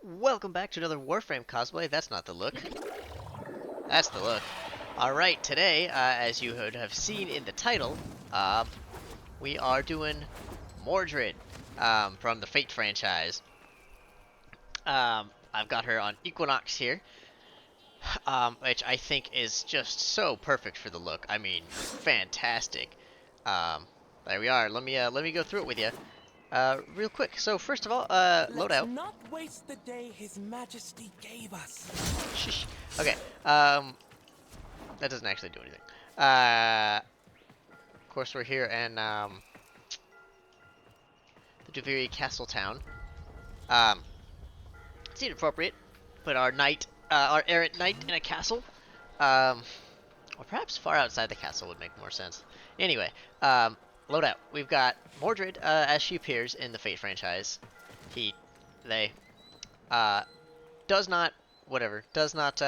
Welcome back to another Warframe cosplay. That's not the look. That's the look. Alright, today, as you would have seen in the title, we are doing Mordred from the Fate franchise. I've got her on Equinox here, which I think is just so perfect for the look. I mean, fantastic. Um, there we are. Let me go through it with you. Real quick. So first of all, Let's loadout. not waste the day His Majesty gave us. Shh. Okay. That doesn't actually do anything. Of course, we're here in the Duviri Castle town. Um, seemed appropriate. Put our knight, our errant knight, in a castle. Or perhaps far outside the castle would make more sense. Anyway, loadout. We've got Mordred, as she appears in the Fate franchise. He, they, uh, does not, does not,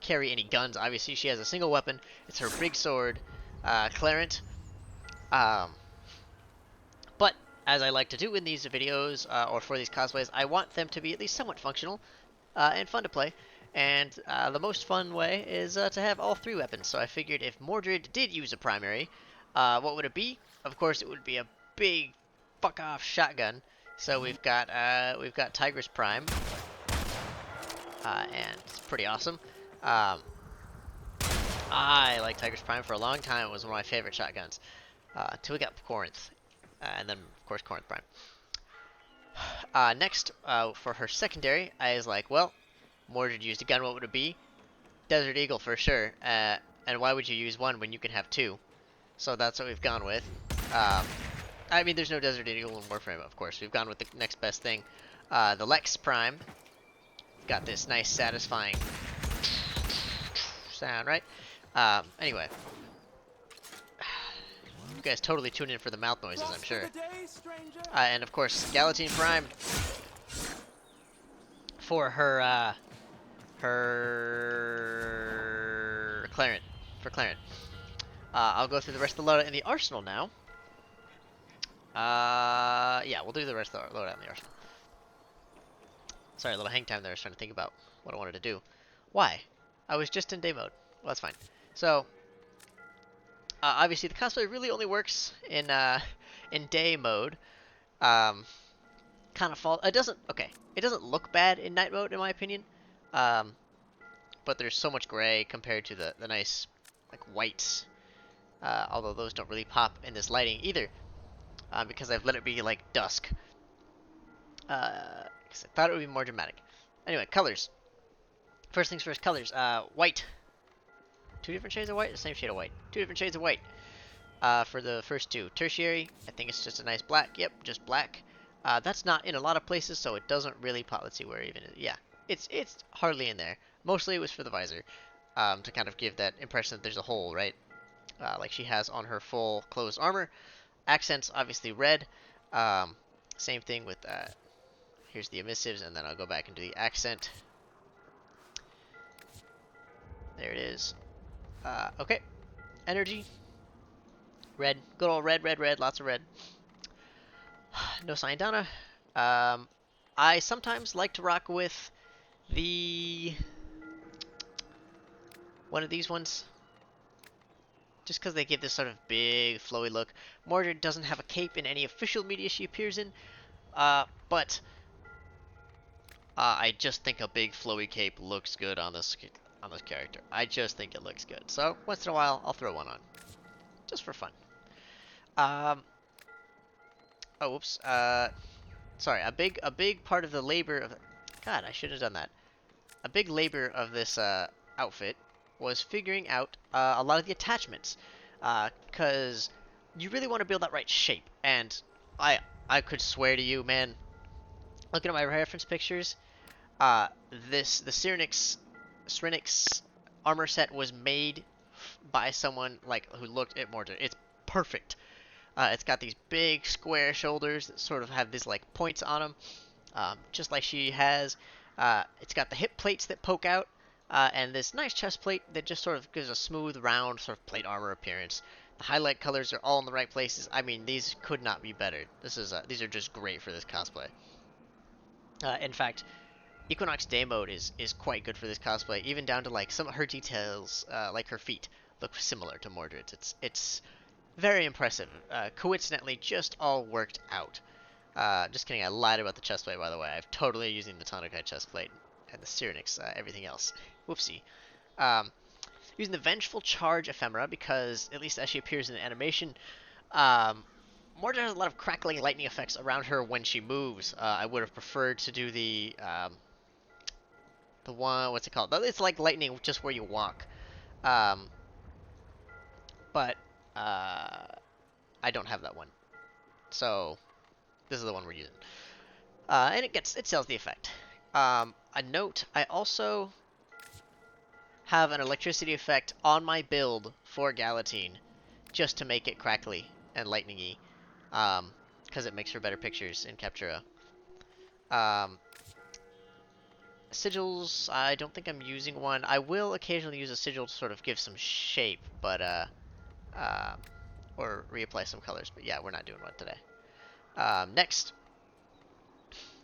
carry any guns. Obviously, she has a single weapon. It's her big sword, Clarent. Um, but as I like to do in these videos or for these cosplays, I want them to be at least somewhat functional and fun to play. And the most fun way is to have all three weapons. So I figured if Mordred did use a primary, what would it be? Of course, it would be a big fuck off shotgun. So we've got Tigress Prime, and it's pretty awesome. Um, I like Tiger's Prime for a long time. It was one of my favorite shotguns. Till we got Corinth. And then, of course, Corinth Prime. Next, for her secondary, I was like, well, Mordred used a gun. What would it be? Desert Eagle for sure. And why would you use one when you can have two? So that's what we've gone with. I mean, there's no Desert Eagle in Warframe, of course. We've gone with the next best thing. The Lex Prime. Got this nice, satisfying sound, right? Anyway, you guys totally tune in for the mouth noises, I'm sure. And of course, Galatine Prime for her Clarent, for Clarent. I'll go through the rest of the loadout in the arsenal now. Yeah, we'll do the rest of the loadout in the arsenal. Sorry, a little hang time there. I was trying to think about what I wanted to do. Why? I was just in day mode. Well, that's fine. So, obviously, the cosplay really only works in day mode. Kind of fall. It doesn't. Okay, it doesn't look bad in night mode, in my opinion. Um, but there's so much gray compared to the nice like whites. Although those don't really pop in this lighting either, because I've let it be like dusk. Because I thought it would be more dramatic. Anyway, colors. First things first, colors. White. Two different shades of white, the same shade of white. Two different shades of white. For the first two. Tertiary, I think it's just a nice black. Yep, just black. That's not in a lot of places, so it doesn't really pop. Let's see where even is. Yeah, it's hardly in there. Mostly it was for the visor, to kind of give that impression that there's a hole, right? Like she has on her full closed armor. Accents, obviously red. Same thing with, here's the emissives, and then I'll go back and do the accent. There it is. Okay. Energy. Red. Good old red, red, red. Lots of red. No Donna. I sometimes like to rock with the one of these ones, just because they give this sort of big, flowy look. Mordred doesn't have a cape in any official media she appears in, but I just think a big, flowy cape looks good on this character. I just think it looks good. So once in a while, I'll throw one on, just for fun. Oh, whoops. Sorry. A big part of the labor of. God, I should have done that. A big labor of this outfit was figuring out a lot of the attachments, because you really want to build that right shape. And I could swear to you, man, looking at my reference pictures, the Cyrenix armor set was made by someone like who looked at Mordred. It's perfect. It's got these big square shoulders that sort of have these like points on them, just like she has. It's got the hip plates that poke out, and this nice chest plate that just sort of gives a smooth, round sort of plate armor appearance. The highlight colors are all in the right places. I mean, these could not be better. These are just great for this cosplay. In fact, Equinox Day mode is quite good for this cosplay, even down to like some of her details, like her feet, look similar to Mordred's. It's very impressive. Coincidentally, just all worked out. Just kidding, I lied about the chestplate, by the way. I'm totally using the Tonokai chestplate and the Cyrenix, everything else. Whoopsie. Um, Using the Vengeful Charge ephemera because, at least as she appears in the animation, Mordred has a lot of crackling lightning effects around her when she moves. I would have preferred to do the one, what's it called? It's like lightning just where you walk. Um, but I don't have that one. So this is the one we're using. And it sells the effect. A note, I also have an electricity effect on my build for Galatine just to make it crackly and lightningy. Because it makes for better pictures in Captura. Sigils, I don't think I'm using one. I will occasionally use a sigil to sort of give some shape, but or reapply some colors. But yeah, we're not doing one today. Next,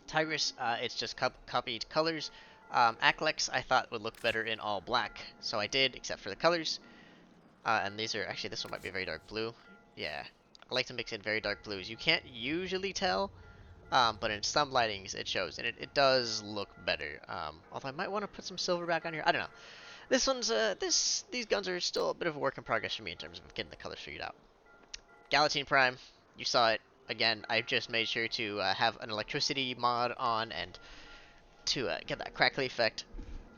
Tigress, it's just copied colors. Aklex I thought would look better in all black, so I did, except for the colors. And these are, actually this one might be a very dark blue. Yeah, I like to mix in very dark blues. You can't usually tell, but in some lightings it shows, and it does look better. Although I might want to put some silver back on here. I don't know. This one's, these guns are still a bit of a work in progress for me in terms of getting the colors figured out. Galatine Prime, you saw it. Again, I just made sure to have an electricity mod on and to get that crackly effect.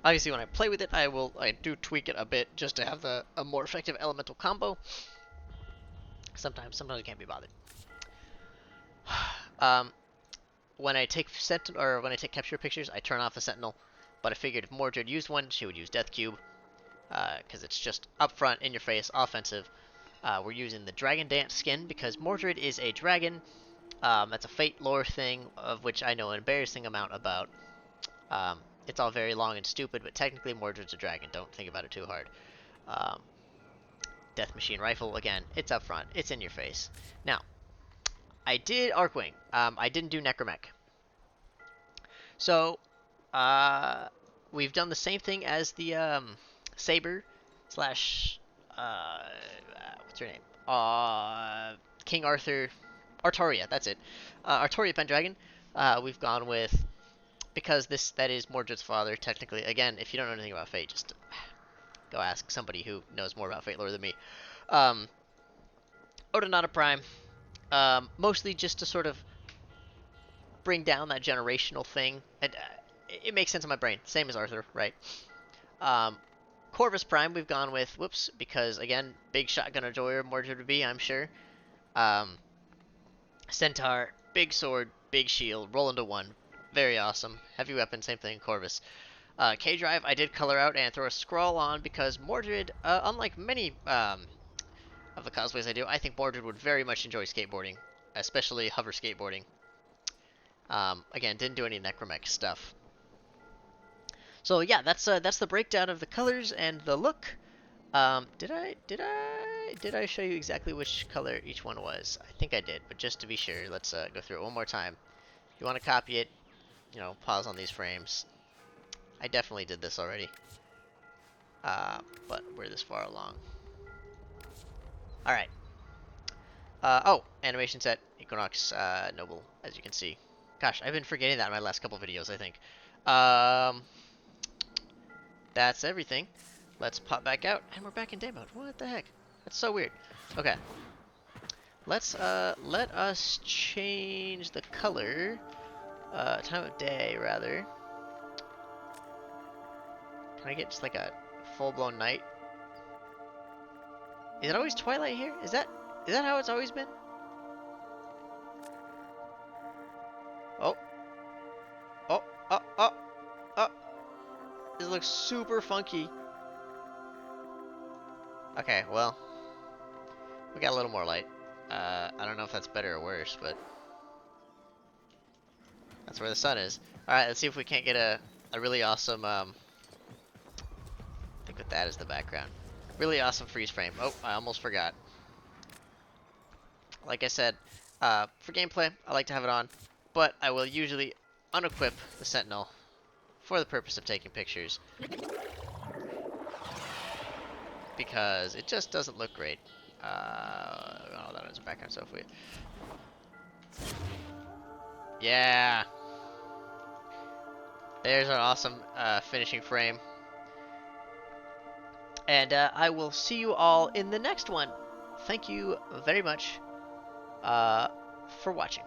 Obviously, when I play with it, I do tweak it a bit just to have a more effective elemental combo. Sometimes I can't be bothered. When I take capture pictures, I turn off the Sentinel. But I figured if Mordred used one, she would use Death Cube, because it's just up front, in your face, offensive. We're using the Dragon Dance skin because Mordred is a dragon. That's a Fate lore thing, of which I know an embarrassing amount about. It's all very long and stupid, but technically Mordred's a dragon. Don't think about it too hard. Death Machine Rifle, again, it's up front. It's in your face. Now, I did Arcwing. I didn't do Necromech. So, we've done the same thing as the Saber slash what's her name? King Arthur, Artoria. That's it. Artoria Pendragon. We've gone with, because that is Mordred's father technically. Again, if you don't know anything about Fate, just go ask somebody who knows more about Fate lore than me. Odinata Prime. Mostly just to sort of bring down that generational thing. And it makes sense in my brain. Same as Arthur, right? Corvus Prime we've gone with, whoops, because again, big shotgun enjoyer Mordred would be, I'm sure. Centaur, big sword, big shield, roll into one. Very awesome. Heavy weapon, same thing, Corvus. K-Drive, I did color out and throw a scroll on because Mordred, unlike many of the cosplays I do, I think Mordred would very much enjoy skateboarding, especially hover skateboarding. Again, didn't do any Necromech stuff. So yeah, that's the breakdown of the colors and the look. Did I show you exactly which color each one was? I think I did, but just to be sure, let's go through it one more time. If you want to copy it, pause on these frames. I definitely did this already. But we're this far along. Alright. Oh, animation set, Equinox Noble, as you can see. Gosh, I've been forgetting that in my last couple videos, I think. That's everything. Let's pop back out, and we're back in day mode. What the heck? That's so weird. Okay. Let's, let us change the color. Time of day, rather. Can I get just like a full-blown night? Is it always twilight here? Is that how it's always been? Oh. Oh, oh, oh, oh. This looks super funky. Okay, well. We got a little more light. I don't know if that's better or worse, but that's where the sun is. Alright, let's see if we can't get a really awesome, I think with that as the background. Really awesome freeze frame. Oh, I almost forgot. Like I said, for gameplay, I like to have it on, but I will usually unequip the Sentinel for the purpose of taking pictures. Because it just doesn't look great. Oh, that is a background stuff for you. Yeah! There's our awesome finishing frame. And I will see you all in the next one. Thank you very much for watching.